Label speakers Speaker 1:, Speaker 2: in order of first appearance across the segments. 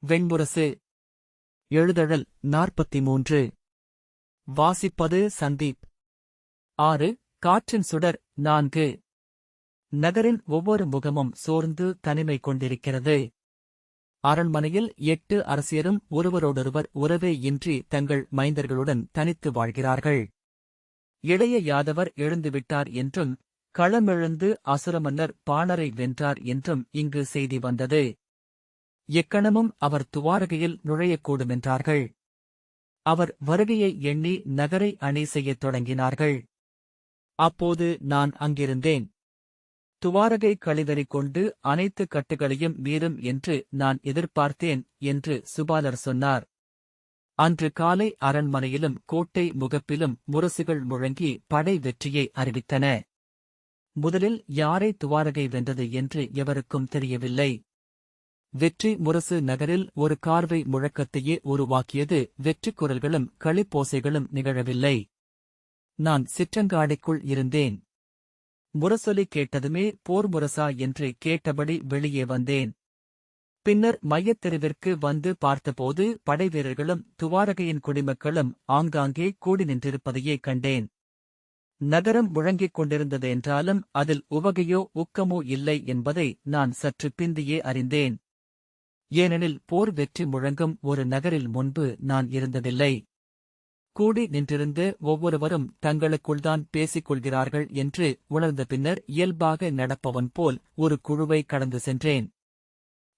Speaker 1: வெண்முரசு. எழுதழல் 43. வாசிப்பது சந்தீப். 6. காற்றின் சுடர். 4. நகரின் ஒவ்வொரு முகமும் சோர்ந்து தனிமை கொண்டிருக்கிறது. அரண்மனையில் 8 அரசியரும் ஒருவரோடொருவர் உறவே இன்றி தங்கள் மைந்தர்களுடன் தனித்து வாழ்கிறார்கள். இளைய யாதவர் எழுந்துவிட்டார் என்றும், களமெழுந்து அசுரமன்னர் பாணரை வென்றார் என்றும் இங்கு செய்தி வந்தது. எக்கணமும் அவர் துவாரகையில் நுழையக்கூடுமென்றார்கள். அவர் வருகையை எண்ணி நகரை அணி செய்யத் தொடங்கினார்கள். அப்போது நான் அங்கிருந்தேன். துவாரகை களிவெறி கொண்டு அனைத்து கட்டுகளையும் மீறும் என்று நான் எதிர்பார்த்தேன் என்று சுபாலர் சொன்னார். அன்று காலை அரண்மனையிலும் கோட்டை முகப்பிலும் முரசுகள் முழங்கி படை வெற்றியை அறிவித்தன. முதலில் யாரை துவாரகை வென்றது என்று எவருக்கும் தெரியவில்லை. வெற்றி முரசு நகரில் ஒரு கார்வை முழக்கத்தையே உருவாக்கியது. வெற்றிக் குரல்களும் களிப்போசைகளும் நிகழவில்லை. நான் சிற்றங்காடிக்குள் இருந்தேன். முரசொலி கேட்டதுமே போர் முரசா என்று கேட்டபடி வெளியே வந்தேன். பின்னர் மையத்தெருவிற்கு வந்து பார்த்தபோது படைவீரர்களும் துவாரகையின் குடிமக்களும் ஆங்காங்கே கூடி நின்றிருப்பதையே கண்டேன். நகரம் முழங்கிக் கொண்டிருந்ததென்றாலும் அதில் உவகையோ உக்கமோ இல்லை என்பதை நான் சற்று பிந்தியே அறிந்தேன். ஏனெனில் போர் வெற்றி முழங்கும் ஒரு நகரில் முன்பு நான் இருந்ததில்லை. கூடி நின்றிருந்த ஒவ்வொருவரும் தங்களுக்குள்தான் பேசிக் கொள்கிறார்கள் என்று உணர்ந்த பின்னர் இயல்பாக நடப்பவன் போல் ஒரு குழுவை கடந்து சென்றேன்.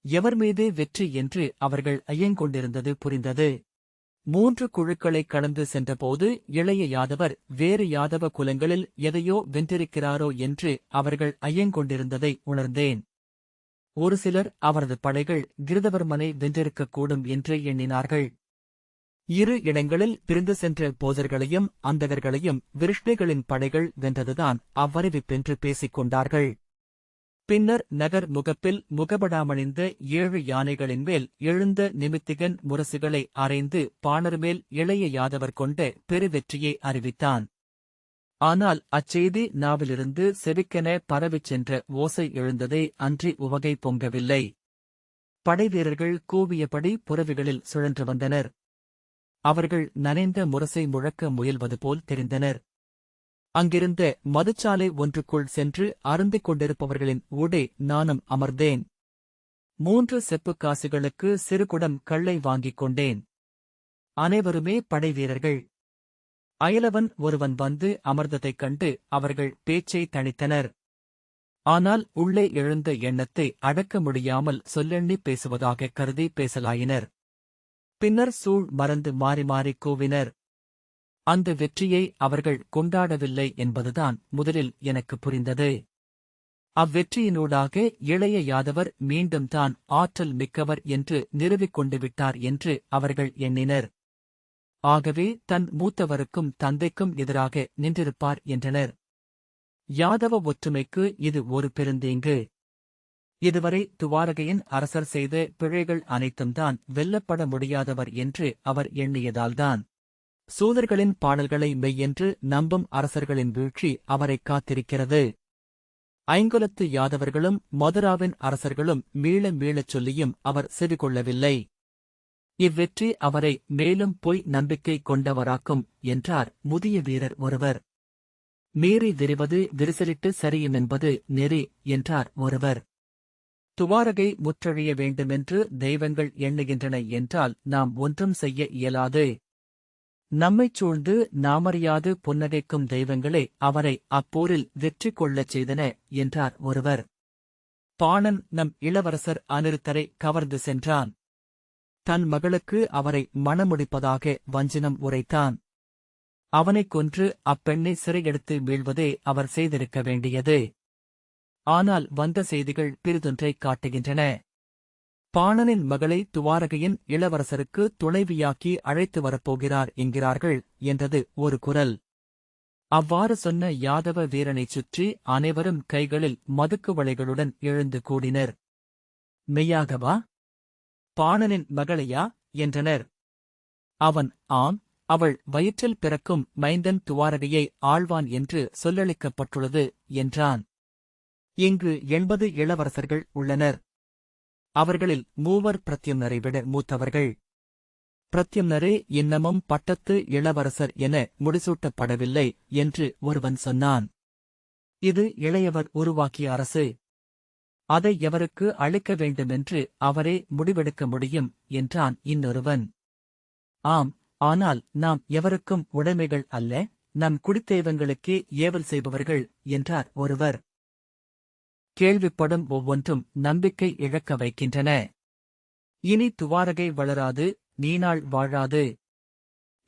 Speaker 1: எவர் மீது வெற்றி என்று அவர்கள் ஐயங்கொண்டிருந்தது புரிந்தது. 3 குழுக்களை கடந்து சென்றபோது இளைய யாதவர் வேறு யாதவ குலங்களில் எதையோ வென்றிருக்கிறாரோ என்று அவர்கள் ஐயங்கொண்டிருந்ததை உணர்ந்தேன். ஒரு சிலர் அவரது படைகள் கிருதவர்மனை வென்றிருக்கக்கூடும் என்று எண்ணினார்கள். 2 இடங்களில் பிரிந்து சென்ற போதர்களையும் அந்தகர்களையும் விருஷ்ணிகளின் படைகள் வென்றதுதான் அவ்வறிவிப்பென்று பேசிக் கொண்டார்கள். பின்னர் நகர் முகப்பில் முகபடாமணிந்த 7 யானைகளின் மேல் எழுந்த நிமித்திகன் முரசுகளை அறைந்து பாணர்மேல் இளைய யாதவர் கொண்ட பெருவெற்றியை அறிவித்தான். ஆனால் அச்செய்தி நாவிலிருந்து செவிக்கென பரவிச் சென்ற ஓசை எழுந்ததே அன்றி உவகை பொங்கவில்லை. படைவீரர்கள் கூவியபடி புறவிகளில் சுழன்று வந்தனர். அவர்கள் நனைந்த முரசை முழக்க முயல்வது போல் தெரிந்தனர். அங்கிருந்த மதுச்சாலை ஒன்றுக்குள் சென்று அருந்திக் கொண்டிருப்பவர்களின் ஊடே நானும் அமர்ந்தேன். 3 செப்புக் காசுகளுக்கு சிறுகுடம் கள்ளை வாங்கிக் கொண்டேன். அனைவருமே படைவீரர்கள். அயலவன் ஒருவன் வந்து அமர்ந்ததைக் கண்டு அவர்கள் பேச்சை தணித்தனர். ஆனால் உள்ளே எழுந்த எண்ணத்தை அடக்க முடியாமல் சொல்லெண்ணிப் பேசுவதாகக் கருதி பேசலாயினர். பின்னர் சூழ் மறந்து மாறி மாறிக் கூவினர். அந்த வெற்றியை அவர்கள் கொண்டாடவில்லை என்பதுதான் முதலில் எனக்கு புரிந்தது. அவ்வெற்றியினூடாக இளைய யாதவர் மீண்டும் தான் ஆற்றல் மிக்கவர் என்று நிறுவிக் கொண்டு விட்டார் என்று அவர்கள் எண்ணினர். ஆகவே தன் மூத்தவருக்கும் தந்தைக்கும் எதிராக நின்றிருப்பார் என்றனர். யாதவ ஒற்றுமைக்கு இது ஒரு பெருந்தீங்கு. இதுவரை துவாரகையின் அரசர் செய்த பிழைகள் அனைத்தும்தான் வெல்லப்பட முடியாதவர் என்று அவர் எண்ணியதால்தான். சூதர்களின் பாடல்களை மெய்யென்று நம்பும் அரசர்களின் வீழ்ச்சி அவரைக் காத்திருக்கிறது. ஐங்குலத்து யாதவர்களும் மதுராவின் அரசர்களும் மீள மீளச் சொல்லியும் அவர் செவிகொள்ளவில்லை. இவ்வெற்றி அவரை மேலும் பொய் நம்பிக்கை கொண்டவராக்கும் என்றார் முதிய வீரர் ஒருவர். மீறி விரிவது விரிசலிட்டு சரியுமென்பது நெறி என்றார் ஒருவர். துவாரகை முற்றழிய வேண்டுமென்று தெய்வங்கள் எண்ணுகின்றன என்றால் நாம் ஒன்றும் செய்ய இயலாது. நம்மைச் சூழ்ந்து நாமறியாது புன்னகைக்கும் தெய்வங்களே அவரை அப்போரில் வெற்றி கொள்ளச் செய்தன என்றார் ஒருவர். பாணன் நம் இளவரசர் அநிருத்தரை கவர்ந்து சென்றான். தன் மகளுக்கு அவரை மணமுடிப்பதாக வஞ்சினம் உரைத்தான். அவனைக் கொன்று அப்பெண்ணை சிறையெடுத்து வீழ்வதே அவர் செய்திருக்க வேண்டியது. ஆனால் வந்த செய்திகள் பிறிதொன்றைக் காட்டுகின்றன. பாணனின் மகளை துவாரகையின் இளவரசருக்கு துணைவியாக்கி அழைத்து வரப்போகிறார் என்கிறார்கள் என்றது ஒரு குரல். அவ்வாறு சொன்ன யாதவ வீரனைச் சுற்றி அனைவரும் கைகளில் மதுக்குவளைகளுடன் எழுந்து கூடினர். மெய்யாகவா? பாணனின் மகளையா என்றனர். அவன் ஆம், அவள் வயிற்றில் பிறக்கும் மைந்தன் துவாரகையை ஆழ்வான் என்று சொல்லளிக்கப்பட்டுள்ளது என்றான். இங்கு 80 இளவரசர்கள் உள்ளனர். அவர்களில் 3 பிரத்யும்னரை விட மூத்தவர்கள். பிரத்யும்னரே இன்னமும் பட்டத்து இளவரசர் என முடிசூட்டப்படவில்லை என்று ஒருவன் சொன்னான். இது இளையவர் உருவாக்கிய அரசு. அதை எவருக்கு அளிக்க வேண்டுமென்று அவரே முடிவெடுக்க முடியும் என்றான் இன்னொருவன். ஆம், ஆனால் நாம் எவருக்கும் உடைமைகள் அல்ல, நம் குடித்தெய்வங்களுக்கே ஏவல் செய்பவர்கள் என்றார் ஒருவர். கேள்விப்படும் ஒவ்வொன்றும் நம்பிக்கை இழக்க வைக்கின்றன. இனி துவாரகை வளராது, நீநாள் வாழாது.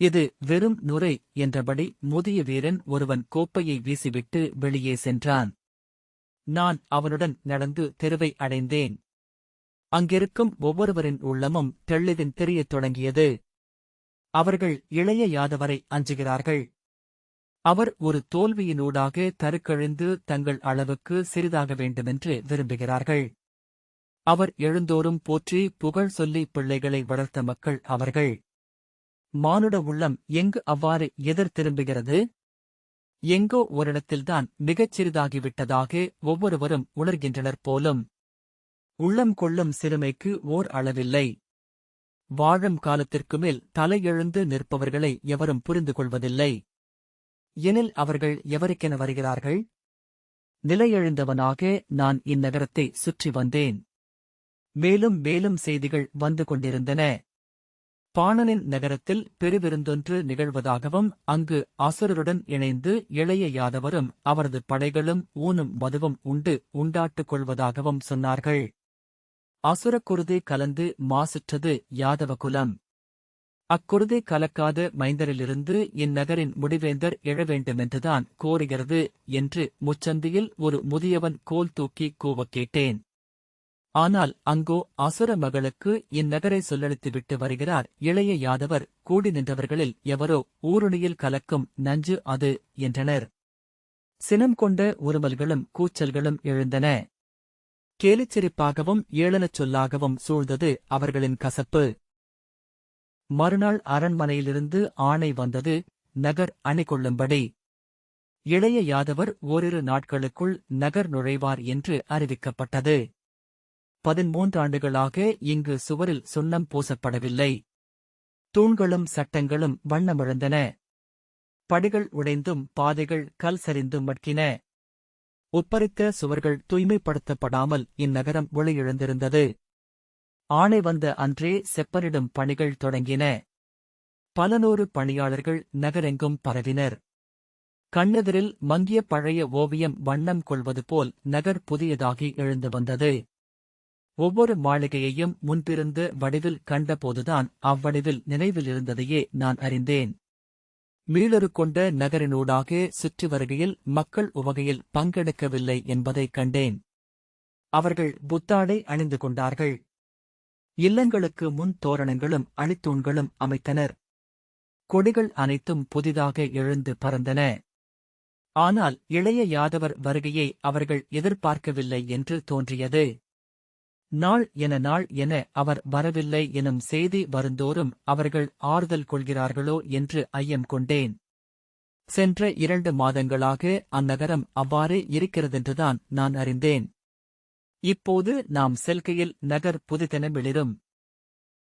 Speaker 1: இது வெறும் நுரை என்றபடி முதிய வீரன் ஒருவன் கோப்பையை வீசிவிட்டு வெளியே சென்றான். நான் அவனுடன் நடந்து தெருவை அடைந்தேன். அங்கிருக்கும் ஒவ்வொருவரின் உள்ளமும் தெளிவின் தெரியத் தொடங்கியது. அவர்கள் இளைய யாதவரை அஞ்சுகிறார்கள். அவர் ஒரு தோல்வியினூடாக தருக்கழிந்து தங்கள் அளவுக்கு சிறிதாக வேண்டுமென்று விரும்புகிறார்கள். அவர் எழுந்தோறும் போற்றி புகழ் சொல்லி பிள்ளைகளை வளர்த்த மக்கள் அவர்கள். மானுட உள்ளம் எங்கு அவ்வாறு எதிர் திரும்புகிறது? எங்கோ ஓரிடத்தில்தான் மிகச் சிறிதாகிவிட்டதாக ஒவ்வொருவரும் உணர்கின்றனர் போலும். உள்ளம் கொள்ளும் சிறுமைக்கு ஓர் அளவில்லை. வாழும் காலத்திற்கு மேல் தலையெழுந்து நிற்பவர்களை எவரும் புரிந்து கொள்வதில்லை. எனில் அவர்கள் எவருக்கென வருகிறார்கள்? நிலையெழுந்தவனாக நான் இந்நகரத்தை சுற்றி வந்தேன். மேலும் மேலும் செய்திகள் வந்து கொண்டிருந்தன. பாணனின் நகரத்தில் பெருவிருந்தொன்று நிகழ்வதாகவும் அங்கு அசுரருடன் இணைந்து இளைய யாதவரும் அவரது படைகளும் ஊனும் மதுவும் உண்டாட்டுக் கொள்வதாகவும் சொன்னார்கள். அசுரக்குருதி கலந்து மாசுற்றது யாதவகுலம். அக்குருதி கலக்காத மைந்தரிலிருந்து இந்நகரின் முடிவேந்தர் எழவேண்டுமென்றுதான் கோருகிறது என்று முச்சந்தியில் ஒரு முதியவன் கோல் தூக்கி கூவக் கேட்டேன். ஆனால் அங்கோ அசுர மகளுக்கு இந்நகரை சொல்லளித்துவிட்டு வருகிறார் இளைய யாதவர். கூடி நின்றவர்களில் எவரோ ஊருணியில் கலக்கும் நஞ்சு அது என்றனர். சினம் கொண்ட உருமல்களும் கூச்சல்களும் எழுந்தன. கேலிச்சிரிப்பாகவும் ஏளனச் சொல்லாகவும் சூழ்ந்தது அவர்களின் கசப்பு. மறுநாள் அரண்மனையிலிருந்து ஆணை வந்தது, நகர் அணிகொள்ளும்படி. இளைய யாதவர் ஓரிரு நாட்களுக்குள் நகர் நுழைவார் என்று அறிவிக்கப்பட்டது. 13 ஆண்டுகளாக இங்கு சுவரில் சுண்ணம் பூசப்படவில்லை. தூண்களும் சட்டங்களும் வண்ணமிழந்தன. படிகள் உடைந்தும் பாதைகள் கல் சரிந்தும் மட்கின. உட்பறித்த சுவர்கள் தூய்மைப்படுத்தப்படாமல் இந்நகரம் ஒளியிழந்திருந்தது. ஆணை வந்த அன்றே செப்பனிடும் பணிகள் தொடங்கின. பல நூறு பணியாளர்கள் நகரெங்கும் பரவினர். கண்ணெதிரில் மங்கிய பழைய ஓவியம் வண்ணம் கொள்வது போல் நகர் புதியதாகி எழுந்து வந்தது. ஒவ்வொரு மாளிகையையும் முன்பிருந்த வடிவில் கண்டபோதுதான் அவ்வடிவில் நினைவில் இருந்ததையே நான் அறிந்தேன். மீளறு கொண்ட நகரினூடாக சுற்றி வருகையில் மக்கள் உவகையில் பங்கெடுக்கவில்லை என்பதைக் கண்டேன். அவர்கள் புத்தாடை அணிந்து கொண்டார்கள். இல்லங்களுக்கு முன் தோரணங்களும் அணித்தூண்களும் அமைத்தனர். கொடிகள் அனைத்தும் புதிதாக எழுந்து பறந்தன. ஆனால் இளைய யாதவர் வருகையை அவர்கள் எதிர்பார்க்கவில்லை என்று தோன்றியது. நாள் என அவர் வரவில்லை எனும் செய்தி வருந்தோறும் அவர்கள் ஆறுதல் கொள்கிறார்களோ என்று ஐயம் கொண்டேன். சென்ற 2 மாதங்களாக அந்நகரம் அவ்வாறே இருக்கிறதென்றுதான் நான் அறிந்தேன். இப்போது நாம் செல்கையில் நகர் புதிதென மிளிரும்.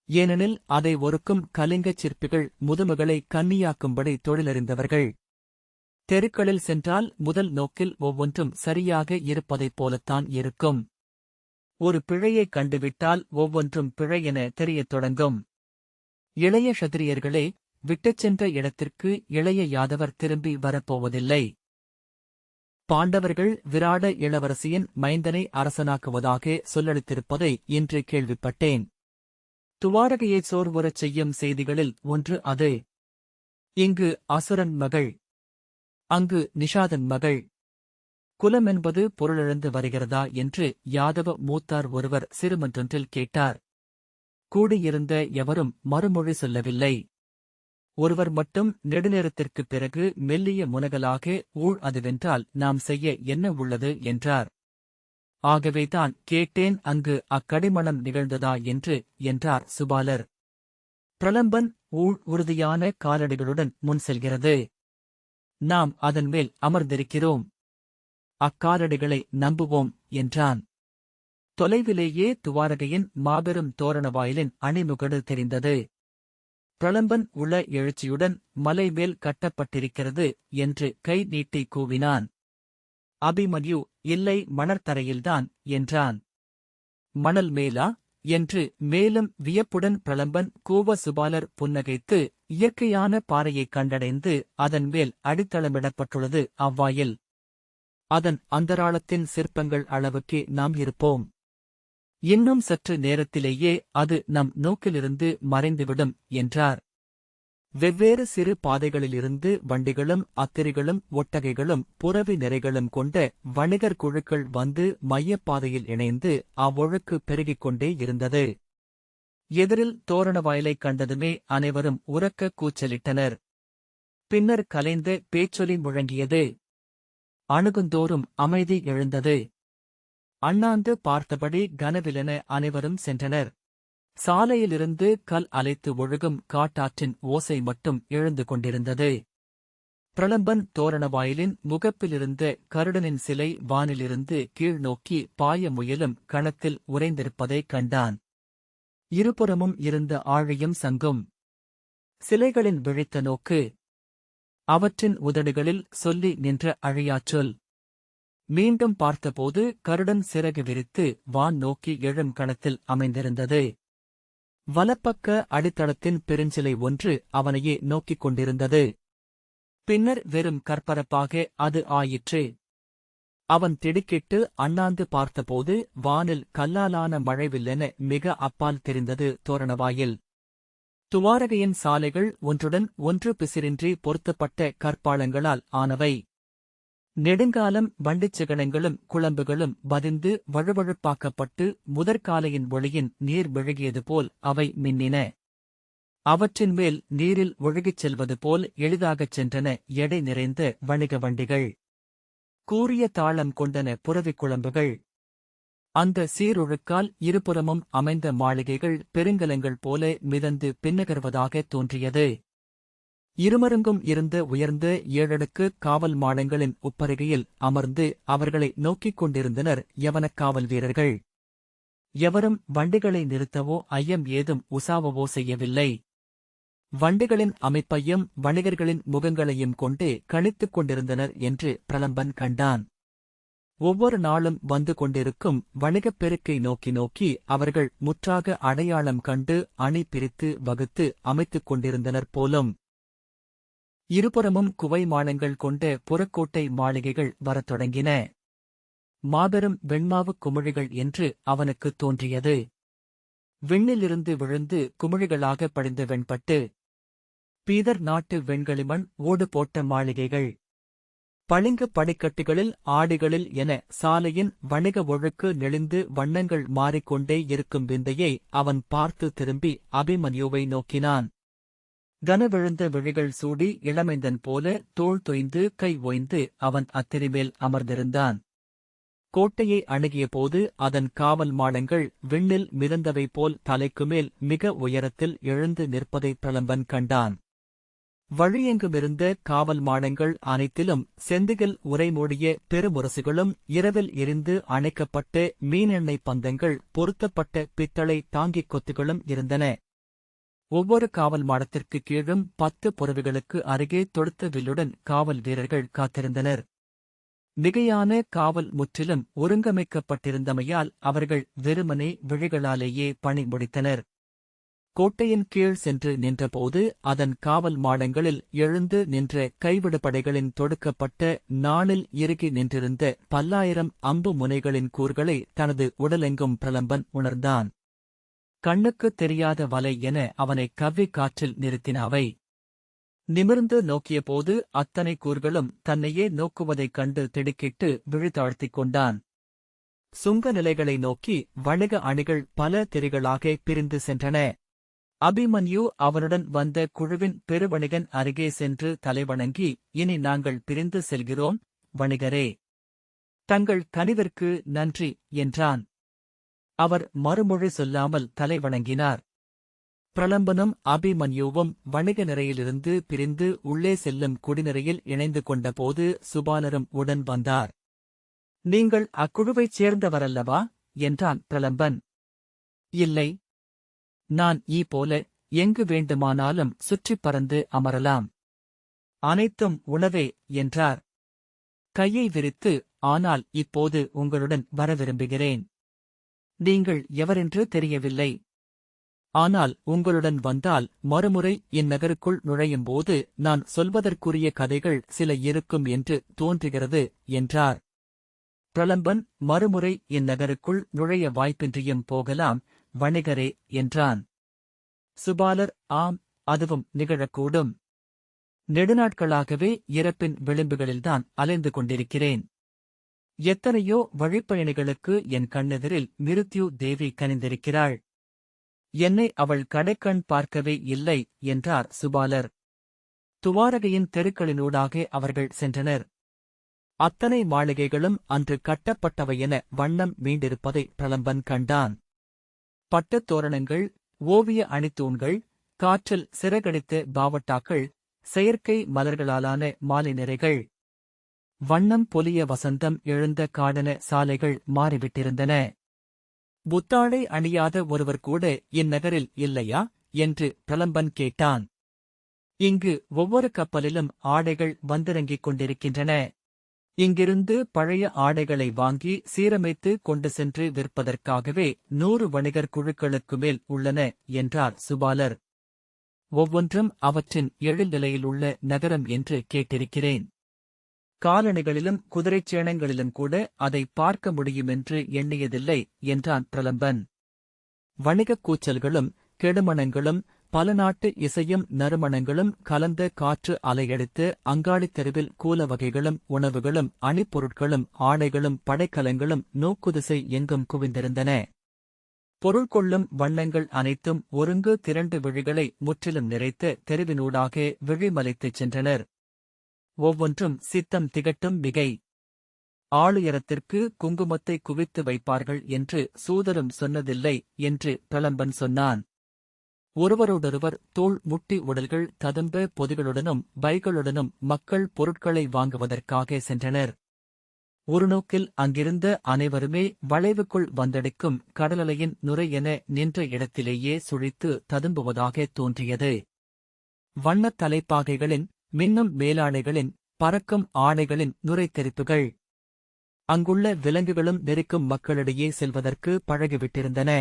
Speaker 1: ஏனெனில் அதை ஒருக்கும் கலிங்கச் சிற்பிகள் முதுமகளை கன்னியாக்கும்படி தொழிலறிந்தவர்கள். தெருக்களில் சென்றால் முதல் நோக்கில் ஒவ்வொன்றும் சரியாக இருப்பதைப் போலத்தான் இருக்கும். ஒரு பிழையைக் கண்டுவிட்டால் ஒவ்வொன்றும் பிழை என தெரியத் தொடங்கும். இளைய க்ஷத்திரியர்களே, விட்டுச் சென்ற இடத்திற்கு இளைய யாதவர் திரும்பி வரப்போவதில்லை. பாண்டவர்கள் விராட இளவரசியின் மைந்தனை அரசனாக்குவதாக சொல்லளித்திருப்பதை இன்று கேள்விப்பட்டேன். துவாரகையைச் சோர்வுறச் செய்யும் செய்திகளில் ஒன்று அது. இங்கு அசுரன் மகள், அங்கு நிஷாதன் மகள். குலமென்பது பொருளிழந்து வருகிறதா என்று யாதவ மூத்தார் ஒருவர் சிறுமன்றொன்றில் கேட்டார். கூடியிருந்த எவரும் மறுமொழி சொல்லவில்லை. ஒருவர் மட்டும் நெடுநேரத்திற்குப் பிறகு மெல்லிய முனகலாக அதுவென்றால் நாம் செய்ய என்ன உள்ளது என்றார். ஆகவேதான் கேட்டேன், அங்கு அக்கடிமணம் நிகழ்ந்ததா என்றார் சுபாலர். பிரலம்பன் உறுதியான காலடிகளுடன் முன் செல்கிறது. நாம் அதன் மேல் அமர்ந்திருக்கிறோம். அக்காலடிகளை நம்புவோம் என்றான். தொலைவிலேயே துவாரகையின் மாபெரும் தோரண வாயிலின் அணிமுகடு தெரிந்தது. பிரலம்பன் உள எழுச்சியுடன் மலை மேல் கட்டப்பட்டிருக்கிறது என்று கை நீட்டி கூவினான். அபிமன்யு, இல்லை, மணற்தரையில்தான் என்றான். மணல் மேலா என்று மேலும் வியப்புடன் பிரலம்பன் கூவ சுபாலர் புன்னகைத்து, இயற்கையான பாறையைக் கண்டடைந்து அதன் மேல் அடித்தளமிடப்பட்டுள்ளது அவ்வாயில். அதன் அந்தராளத்தின் சிற்பங்கள் அளவுக்கே நாம் இருப்போம். இன்னும் சற்று நேரத்திலேயே அது நம் நோக்கிலிருந்து மறைந்துவிடும் என்றார். வெவ்வேறு சிறு பாதைகளிலிருந்து வண்டிகளும் அத்திரிகளும் ஒட்டகைகளும் புரவி நிறைகளும் கொண்ட வணிகர் குழுக்கள் வந்து மையப்பாதையில் இணைந்து அவ்வொழுக்கு பெருகிக் கொண்டே இருந்தது. எதிரில் தோரண வாயிலைக் கண்டதுமே அனைவரும் உரக்க கூச்சலிட்டனர். பின்னர் கலைந்த பேச்சொலி முழங்கியது. அணுகுந்தோறும் அமைதி எழுந்தது. அண்ணாந்து பார்த்தபடி கனவிலென அனைவரும் சென்றனர். சாலையிலிருந்து கல் அலைத்து ஒழுகும் காட்டாற்றின் ஓசை மட்டும் எழுந்து கொண்டிருந்தது. பிரலம்பன் தோரண வாயிலின் முகப்பிலிருந்த கருடனின் சிலை வானிலிருந்து கீழ்நோக்கி பாய முயலும் கணத்தில் உறைந்திருப்பதைக் கண்டான். இருபுறமும் இருந்த ஆழியும் சங்கும். சிலைகளின் விழித்த நோக்கு. அவற்றின் உதடுகளில் சொல்லி நின்ற அழியாச்சொல். மீண்டும் பார்த்தபோது கருடன் சிறகு விரித்து வான் நோக்கி எழும் கணத்தில் அமைந்திருந்தது. வலப்பக்க அடித்தளத்தின் பெருஞ்சிலை ஒன்று அவனையே நோக்கிக் கொண்டிருந்தது. பின்னர் வெறும் கற்பரப்பாக அது ஆயிற்று. அவன் திடுக்கிட்டு அண்ணாந்து பார்த்தபோது வானில் கல்லாலான மழைவில்லென மிக அப்பால் தெரிந்தது தோரணவாயில். துவாரகையின் சாலைகள் ஒன்றுடன் ஒன்று பிசிறின்றி பொருத்தப்பட்ட கற்பாளங்களால் ஆனவை. நெடுங்காலம் வண்டிச்சிகனங்களும் குழம்புகளும் பதிந்து வழுவழுப்பாக்கப்பட்டு முதற்காலையின் ஒளியின் நீர் விழுகியது போல் அவை மின்னின. அவற்றின் மேல் நீரில் ஒழுகிச் செல்வது போல் எளிதாகச் சென்றன எடை நிறைந்த வணிக வண்டிகள். கூரிய தாளம் கொண்டன புரவிக் குழம்புகள். அந்த சீரொழுக்கால் இருபுறமும் அமைந்த மாளிகைகள் பெருங்கலங்கள் போல மிதந்து பின்னகர்வதாகத் தோன்றியது. இருமருங்கும் இருந்த உயர்ந்த 7 காவல் மாடங்களின் உப்பருகையில் அமர்ந்து அவர்களை நோக்கிக் கொண்டிருந்தனர் யவனக் காவல் வீரர்கள். எவரும் வண்டிகளை நிறுத்தவோ ஐயம் ஏதும் உசாவவோ செய்யவில்லை. வண்டிகளின் அமைப்பையும் வணிகர்களின் முகங்களையும் கொண்டே கணித்துக் கொண்டிருந்தனர் என்று பிரலம்பன் கண்டான். ஒவ்வொரு நாளும் வந்து கொண்டிருக்கும் வணிகப் பெருக்கை நோக்கி அவர்கள் முற்றாக அடையாளம் கண்டு அணி பிரித்து வகுத்து அமைத்துக் கொண்டிருந்தனர் போலும். இருபுறமும் குவை மாடங்கள் கொண்ட புறக்கோட்டை மாளிகைகள் வரத் தொடங்கின. மாபெரும் வெண்மாவுக் குமிழிகள் என்று அவனுக்குத் தோன்றியது. விண்ணிலிருந்து விழுந்து குமிழிகளாக படிந்த வெண்பட்டு. பீதர் நாட்டு வெண்களிமண் ஓடு போட்ட மாளிகைகள். பளிங்கு படிக்கட்டுகளில் ஆடிகளில் என சாலையின் வணிக ஒழுக்கு நெளிந்து வண்ணங்கள் மாறிக்கொண்டே இருக்கும் விந்தையை அவன் பார்த்து திரும்பி அபிமன்யுவை நோக்கினான். கனவிழுந்த விழிகள் சூடி இளமைந்தன் போல தோள் தொய்ந்து கை ஓய்ந்து அவன் அத்திரிமேல் அமர்ந்திருந்தான். கோட்டையை அணுகியபோது அதன் காவல் மாடங்கள் விண்ணில் மிதந்தவை போல் தலைக்குமேல் மிக உயரத்தில் எழுந்து நிற்பதை பிரலம்பன் கண்டான். வழியெங்குமிருந்த காவல் மாடங்கள் அனைத்திலும் செந்திகில் உரைமூடிய பெருமுரசுகளும் இரவில் எரிந்து அணைக்கப்பட்ட மீனெண்ணெய் பந்தங்கள் பொருத்தப்பட்ட பித்தளை தாங்கிக் கொத்துகளும் இருந்தன. ஒவ்வொரு காவல் மாடத்திற்கு கீழும் 10 புறவிகளுக்கு அருகே தொடுத்த வில்லுடன் காவல் வீரர்கள் காத்திருந்தனர். மிகையான காவல் முற்றிலும் ஒருங்கமைக்கப்பட்டிருந்தமையால் அவர்கள் வெறுமனே விழிகளாலேயே பணி முடித்தனர். கோட்டையின் கீழ் சென்று நின்றபோது அதன் காவல் மாடங்களில் எழுந்து நின்ற கைவிடுபடைகளின் தொடுக்கப்பட்ட நாணில் இறுகி நின்றிருந்த 10,000 அம்பு முனைகளின் கூர்களை தனது உடலெங்கும் பிரலம்பன் உணர்ந்தான். கண்ணுக்குத் தெரியாத வலை என அவனை கவ்வி காற்றில் நிறுத்தின அவை. நிமிர்ந்து நோக்கியபோது அத்தனை கூர்களும் தன்னையே நோக்குவதைக் கண்டு திடுக்கிட்டு விழித்தாழ்த்திக் கொண்டான். சுங்க நிலைகளை நோக்கி வணிக அணிகள் பல திரிகளாக பிரிந்து சென்றன. அபிமன்யு அவனுடன் வந்த குழுவின் பெருவணிகன் அருகே சென்று தலைவணங்கி, இனி நாங்கள் பிரிந்து செல்கிறோம் வணிகரே. தங்கள் கனிவிற்கு நன்றி என்றான். அவர் மறுமொழி சொல்லாமல் தலைவணங்கினார். பிரலம்பனும் அபிமன்யுவும் வணிக நிறையிலிருந்து பிரிந்து உள்ளே செல்லும் குடிநிறையில் இணைந்து கொண்டபோது சுபாலரும் உடன் வந்தார். நீங்கள் அக்குழுவைச் சேர்ந்தவரல்லவா என்றான் பிரலம்பன். இல்லை. நான் ஈ போல எங்கு வேண்டுமானாலும் சுற்றிப் பறந்து அமரலாம். அனைத்தும் உணவே என்றார். கையை விரித்து, ஆனால் இப்போது உங்களுடன் வர விரும்புகிறேன். நீங்கள் எவரென்று தெரியவில்லை. ஆனால் உங்களுடன் வந்தால் மறுமுறை இந்நகருக்குள் நுழையும்போது நான் சொல்வதற்குரிய கதைகள் சில இருக்கும் என்று தோன்றுகிறது என்றார். பிரலம்பன் மறுமுறை இந்நகருக்குள் நுழைய வாய்ப்பின்றியும் போகலாம் வணிகரே என்றான். சுபாலர் ஆம், அதுவும் நிகழக்கூடும். நெடுநாட்களாகவே இறப்பின் விளிம்புகளில்தான் அலைந்து கொண்டிருக்கிறேன். எத்தனையோ வழிப்பயணிகளுக்கு என் கண்ணெதிரில் மிருத்யு தேவி கனிந்திருக்கிறாள். என்னை அவள் கடைக்கண் பார்க்கவே இல்லை என்றார் சுபாலர். துவாரகையின் தெருக்களினூடாக அவர்கள் சென்றனர். அத்தனை மாளிகைகளும் அன்று கட்டப்பட்டவையென வண்ணம் மீண்டிருப்பதை பிரலம்பன் கண்டான். பட்டுத் தோரணங்கள், ஓவிய அணித்தூண்கள், காற்றில் சிறகடித்த பாவட்டாக்கள், செயற்கை மலர்களாலான மாலை நிறைகள், வண்ணம் பொலிய வசந்தம் எழுந்த காடன சாலைகள் மாறிவிட்டிருந்தன. புத்தாடை அணியாத ஒருவர் கூட இந்நகரில் இல்லையா என்று பிரலம்பன் கேட்டான். இங்கு ஒவ்வொரு கப்பலிலும் ஆடைகள் வந்திறங்கிக் கொண்டிருக்கின்றன. இங்கிருந்து பழைய ஆடைகளை வாங்கி சீரமைத்து கொண்டு சென்று விற்பதற்காகவே 100 வணிகர் குழுக்களுக்கு மேல் உள்ளன என்றார் சுபாலர். ஒவ்வொன்றும் அவற்றின் எழில் நிலையிலுள்ள நகரம் என்று கேட்டிருக்கிறேன். காலணிகளிலும் குதிரைச் சேணங்களிலும் கூட அதை பார்க்க முடியுமென்று எண்ணியதில்லை என்றான் பிரலம்பன். வணிகக் கூச்சல்களும் கெடுமணங்களும் பல நாட்டு இசையும் நறுமணங்களும் கலந்த காற்று அலையடித்து அங்காடித் தெருவில் கூல வகைகளும் உணவுகளும் அணிப்பொருட்களும் ஆடைகளும் படைக்கலங்களும் நோக்குதிசை எங்கும் குவிந்திருந்தன. பொருள் கொள்ளும் வண்ணங்கள் அனைத்தும் ஒருங்கு திரண்டு விழிகளை முற்றிலும் நிறைத்த தெருவினூடாக விழிமலைத்துச் சென்றனர். ஒவ்வொன்றும் சித்தம் திகட்டும் மிகை. ஆளுயரத்திற்கு குங்குமத்தை குவித்து வைப்பார்கள் என்று சூதரும் சொன்னதில்லை என்று பிரலம்பன் சொன்னான். ஒருவரோடொருவர் தோள் முட்டி உடல்கள் ததும்ப பொதிகளுடனும் பைகளுடனும் மக்கள் பொருட்களை வாங்குவதற்காக சென்றனர். ஒரு நோக்கில் அங்கிருந்த அனைவருமே வளைவுக்குள் வந்தடிக்கும் கடலலையின் நுரை என நின்ற இடத்திலேயே சுழித்து ததும்புவதாக தோன்றியது. வண்ணத் தலைப்பாகைகளின், மின்னும் மேலாடைகளின், பறக்கும் ஆடைகளின் நுரைத்தெரிப்புகள். அங்குள்ள விலங்குகளும் நெருக்கும் மக்களிடையே செல்வதற்கு பழகிவிட்டிருந்தன.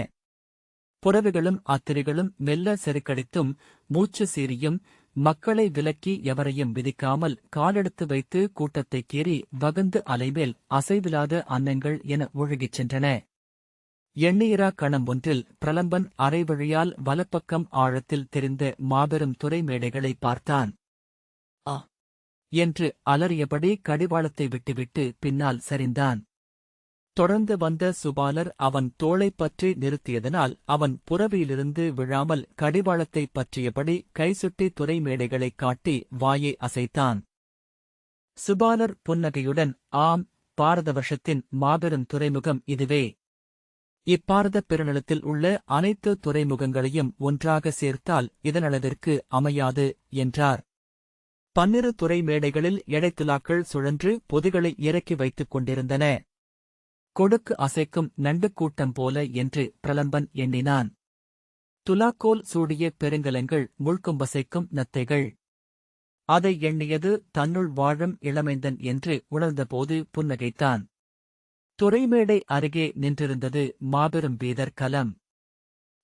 Speaker 1: புறவிகளும் அத்திரிகளும் மெல்ல செருக்கடித்தும் மூச்சு சீறியும் மக்களை விலக்கி எவரையும் விதிக்காமல் காலெடுத்து வைத்து கூட்டத்தைக் கீறி வகுந்து அலைமேல் அசைவிலாத அன்னங்கள் என ஒழுகிச் சென்றன. எண்ணியிரா கணம் ஒன்றில் பிரலம்பன் அரைவழியால் வலப்பக்கம் ஆழத்தில் தெரிந்த மாபெரும் துறை மேடைகளை பார்த்தான். ஆ என்று அலறியபடி கடிவாளத்தை விட்டுவிட்டு பின்னால் சரிந்தான். தொடர்ந்து வந்த சுபாலர் அவன் தோளைப் பற்றி நிறுத்தியதனால் அவன் புறவியிலிருந்து விழாமல் கடிவாளத்தைப் பற்றியபடி கைசுட்டி துறை மேடைகளைக் காட்டி வாயை அசைத்தான். சுபாலர் புன்னகையுடன், ஆம், பாரதவர்ஷத்தின் மாபெரும் துறைமுகம் இதுவே. இப்பாரதப் பெருநிலத்தில் உள்ள அனைத்து துறைமுகங்களையும் ஒன்றாக சேர்த்தால் இதனளவிற்கு அமையாது என்றார். 12 துறை மேடைகளில் எடைத்துலாக்கள் சுழன்று பொதிகளை இறக்கி வைத்துக் கொண்டிருந்தன. கொடுக்கு அசைக்கும் நண்டு கூட்டம் போல என்று பிரலம்பன் எண்ணினான். துலாக்கோல் சூடிய பெருங்கலங்கள் முள்கொம்பசைக்கும் நத்தைகள். அதை எண்ணியது தன்னுள் வாழும் இளமைந்தன் என்று உணர்ந்தபோது புன்னகைத்தான். துறைமேடை அருகே நின்றிருந்தது மாபெரும் பீதர் கலம்.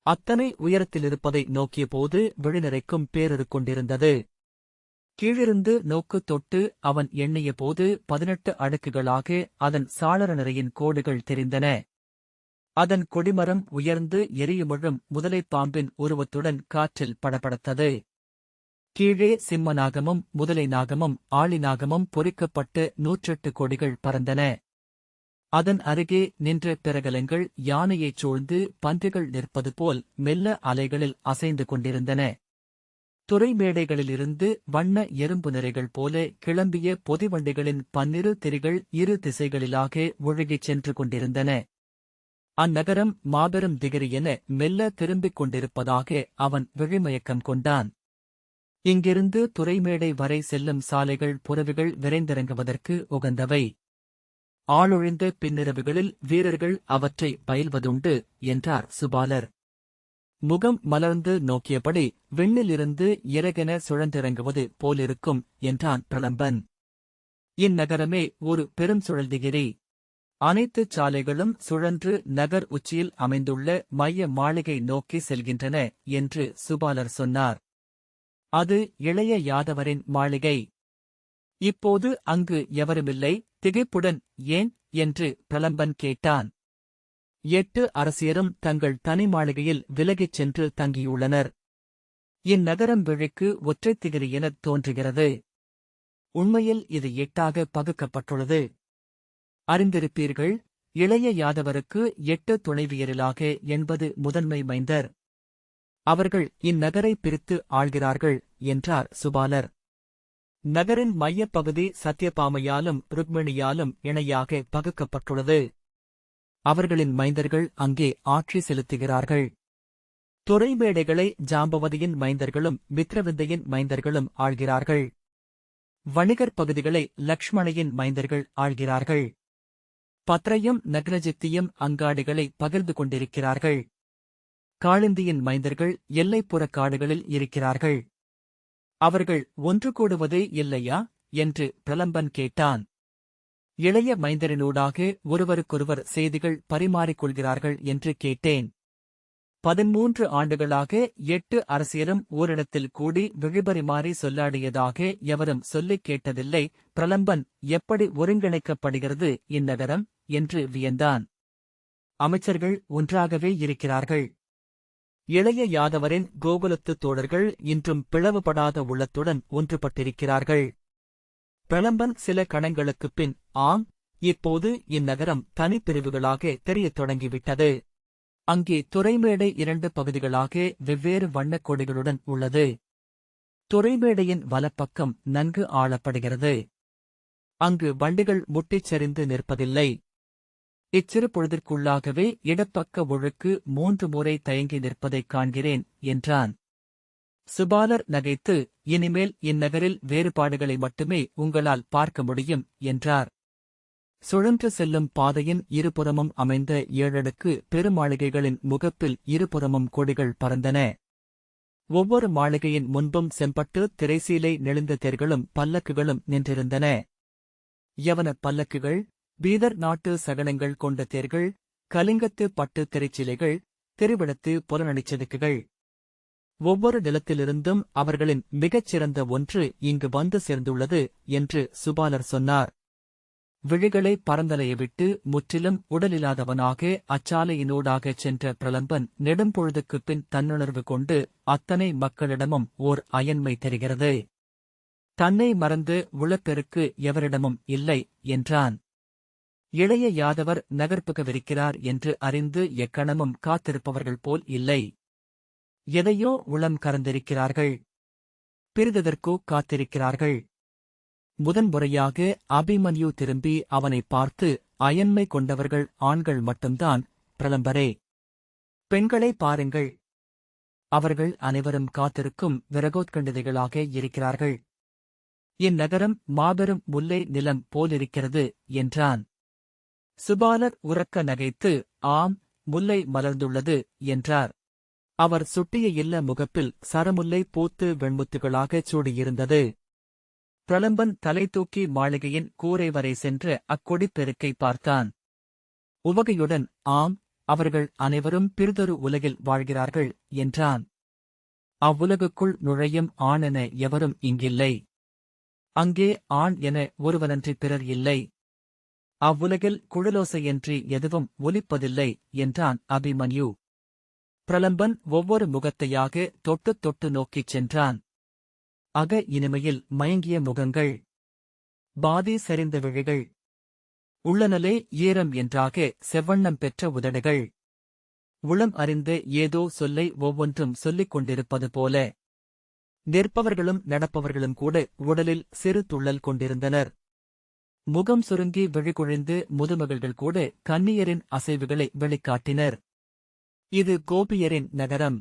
Speaker 1: அத்தனை உயரத்திலிருப்பதை நோக்கியபோது விழிநிறைக்கும் பேரொரு கொண்டிருந்தது. கீழிருந்து நோக்கு தொட்டு அவன் எண்ணியபோது 18 அடுக்குகளாக அதன் சாளர நிறையின் கோடுகள் தெரிந்தன. அதன் கொடிமரம் உயர்ந்து எரியுமிழும் முதலைப் பாம்பின் உருவத்துடன் காற்றில் படபடத்தது. கீழே சிம்ம நாகமும் முதலை நாகமும் ஆளி நாகமும் பொறிக்கப்பட்ட 108 கொடிகள் பறந்தன. அதன் அருகே நின்ற பிறகலங்கள் யானையைச் சூழ்ந்து பன்றிகள் நிற்பது போல் மெல்ல அலைகளில் அசைந்து கொண்டிருந்தன. துறைமேடைகளிலிருந்து வண்ண எறும்பு நிறைகள் போல கிளம்பிய பொதிவண்டிகளின் 12 திரிகள் இரு திசைகளிலாக ஒழுகிச் சென்று கொண்டிருந்தன. அந்நகரம் மாபெரும் திகிரியென மெல்ல திரும்பிக் கொண்டிருப்பதாக அவன் விழிமயக்கம் கொண்டான். இங்கிருந்து துறைமேடை வரை செல்லும் சாலைகள் புறவிகள் விரைந்திறங்குவதற்கு உகந்தவை. ஆளொழிந்த பின்னிரவுகளில் வீரர்கள் அவற்றை பயில்வதுண்டு என்றார் சுபாலர். முகம் மலர்ந்து நோக்கியபடி விண்ணிலிருந்து இறகென சுழன்றிறங்குவது போலிருக்கும் என்றான் பிரலம்பன். இந்நகரமே ஒரு பெரும் சுழல்திகிரி. அனைத்து சாலைகளும் சுழன்று நகர் உச்சியில் அமைந்துள்ள மைய மாளிகை நோக்கி செல்கின்றன என்று சுபாலர் சொன்னார். அது இளைய யாதவரின் மாளிகை. இப்போது அங்கு எவருமில்லை. திகைப்புடன் ஏன் என்று பிரலம்பன் கேட்டான். 8 அரசியரும் தங்கள் தனி மாளிகையில் விலகிச் சென்று தங்கியுள்ளனர். இந்நகரம் விழிக்கு ஒற்றைத் திகிரி எனத் தோன்றுகிறது. உண்மையில் இது 8ஆக பகுக்கப்பட்டுள்ளது. அறிந்திருப்பீர்கள், இளைய யாதவருக்கு 8 துணைவியரிலாக 80 முதன்மை மைந்தர். அவர்கள் இந்நகரை பிரித்து ஆள்கிறார்கள் என்றார் சுபாலர். நகரின் மையப்பகுதி சத்யபாமையாலும் ருக்மிணியாலும் இணையாக பகுக்கப்பட்டுள்ளது. அவர்களின் மைந்தர்கள் அங்கே ஆட்சி செலுத்துகிறார்கள். துறைமேடைகளை ஜாம்பவதியின் மைந்தர்களும் மித்ரவிந்தையின் மைந்தர்களும் ஆள்கிறார்கள். வணிகர் பகுதிகளை லக்ஷ்மணையின் மைந்தர்கள் ஆள்கிறார்கள். பத்ரையும் நக்னஜித்தியும் அங்காடிகளை பகிர்ந்து கொண்டிருக்கிறார்கள். காளிந்தியின் மைந்தர்கள் எல்லைப்புறக் காடுகளில் இருக்கிறார்கள். அவர்கள் ஒன்று கூடுவதே இல்லையா என்று பிரலம்பன் கேட்டான். இளைய மைந்தரினூடாக ஒருவருக்கொருவர் செய்திகள் பரிமாறிக்கொள்கிறார்கள் என்று கேட்டேன். 13 ஆண்டுகளாக 8 அரசியரும் ஓரிடத்தில் கூடி விழிபரிமாறி சொல்லாடியதாக எவரும் சொல்லிக் கேட்டதில்லை. பிரலம்பன், எப்படி ஒருங்கிணைக்கப்படுகிறது இந்நகரம் என்று வியந்தான். அமைச்சர்கள் ஒன்றாகவே இருக்கிறார்கள். இளைய யாதவரின் கோகுலத்து தோழர்கள் இன்றும் பிளவுபடாத உள்ளத்துடன் ஒன்றுபட்டிருக்கிறார்கள். பிரலம்பன் சில கணங்களுக்குப் பின், ஆம், இப்போது இந்நகரம் தனிப்பிரிவுகளாக தெரியத் தொடங்கிவிட்டது. அங்கே துறைமேடை 2 பகுதிகளாக வெவ்வேறு வண்ணக் கொடிகளுடன் உள்ளது. துறைமேடையின் வலப்பக்கம் நன்கு ஆளப்படுகிறது. அங்கு வண்டிகள் முட்டிச் சரிந்து நிற்பதில்லை. இச்சிறு பொழுதிற்குள்ளாகவே இடப்பக்க ஒழுக்கு 3 முறை தயங்கி நிற்பதைக் காண்கிறேன் என்றான். சுபாலர் நகைத்து, இனிமேல் இந்நகரில் வேறுபாடுகளை மட்டுமே உங்களால் பார்க்க முடியும் என்றார். சுழன்று செல்லும் பாதையின் இருபுறமும் அமைந்த 7 அடுக்கு பெருமாளிகைகளின் முகப்பில் இருபுறமும் கொடிகள் பறந்தன. ஒவ்வொரு மாளிகையின் முன்பும் செம்பட்டு திரைசீலை நெளிந்த தேர்களும் பல்லக்குகளும் நின்றிருந்தன. யவன பல்லக்குகள், பீதர் நாட்டு சகனங்கள் கொண்ட தேர்கள், கலிங்கத்து பட்டு திரைச்சீலைகள், திருவிடத்து புலனடிச்செதுக்குகள். ஒவ்வொரு நிலத்திலிருந்தும் அவர்களின் மிகச் சிறந்த ஒன்று இங்கு வந்து சேர்ந்துள்ளது என்று சுபாலர் சொன்னார். விழிகளை பரந்தலைய விட்டு முற்றிலும் உடலில்லாதவனாக அச்சாலையினூடாகச் சென்ற பிரலம்பன் நெடும்பொழுதுக்குப் பின் தன்னுணர்வு கொண்டு அத்தனை மக்களிடமும் ஓர் அயன்மை தெரிகிறது. தன்னை மறந்து உளப்பெருக்கு எவரிடமும் இல்லை என்றான். இளைய யாதவர் நகர்ப்புகவிருக்கிறார் என்று அறிந்து எக்கணமும் காத்திருப்பவர்கள் போல் இல்லை. எதையோ உளம் கறந்திருக்கிறார்கள். பிரிததற்கோ காத்திருக்கிறார்கள். முதன்முறையாக அபிமன்யு திரும்பி அவனை பார்த்து, அயன்மை கொண்டவர்கள் ஆண்கள் மட்டும்தான் பிரலம்பரே. பெண்களை பாருங்கள். அவர்கள் அனைவரும் காத்திருக்கும் விரகோத்கண்டிதைகளாக இருக்கிறார்கள். இந்நகரம் மாபெரும் முல்லை நிலம் போலிருக்கிறது என்றான். சுபாலர் உரக்க நகைத்து, ஆம், முல்லை மலர்ந்துள்ளது என்றார். அவர் சுட்டிய இல்ல முகப்பில் சரமுல்லை பூத்து வெண்முத்துகளாகச் சூடியிருந்தது. பிரலம்பன் தலை தூக்கி மாளிகையின் கூரை வரை சென்று அக்கொடிப்பெருக்கை பார்த்தான். உவகையுடன், ஆம், அவர்கள் அனைவரும் பிறிதொரு உலகில் வாழ்கிறார்கள் என்றான். அவ்வுலகுக்குள் நுழையும் ஆணென எவரும் இங்கில்லை. அங்கே ஆண் என ஒருவனன்றி பிறர் இல்லை. அவ்வுலகில் குழலோசையன்றி எதுவும் ஒலிப்பதில்லை என்றான் அபிமன்யு. பிரலம்பன் ஒவ்வொரு முகத்தையாக தொட்டுத் தொட்டு நோக்கிச் சென்றான். அக இனிமையில் மயங்கிய முகங்கள், பாதி சரிந்த விழிகள், உள்ளனலே ஈரம் என்றாக செவ்வண்ணம் பெற்ற உதடுகள், உளம் அறிந்த ஏதோ சொல்லை ஒவ்வொன்றும் சொல்லிக் கொண்டிருப்பது போல. நிற்பவர்களும் நடப்பவர்களும் கூட உடலில் சிறு துள்ளல் கொண்டிருந்தனர். முகம் சுருங்கி விழிகுழிந்து முதுமகள்கள் கூட கன்னியரின் அசைவுகளை வெளிக்காட்டினர். இது கோபியரின் நகரம்.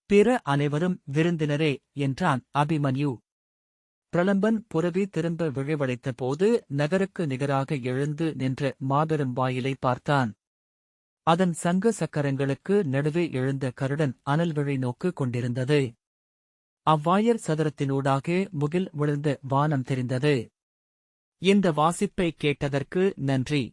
Speaker 1: பிற அனைவரும் விருந்தினரே என்றான் அபிமன்யு. பிரலம்பன் புரவி திரும்ப விழைவடைத்த போது நகருக்கு நிகராக எழுந்து நின்ற மாபெரும் வாயிலை பார்த்தான். அதன் சங்க சக்கரங்களுக்கு நடுவே எழுந்த கருடன் அனல்விழி நோக்கு கொண்டிருந்தது. அவ்வாயர் சதுரத்தினூடாக முகில் விழுந்த வானம் தெரிந்தது. இந்த வாசிப்பை கேட்டதற்கு நன்றி.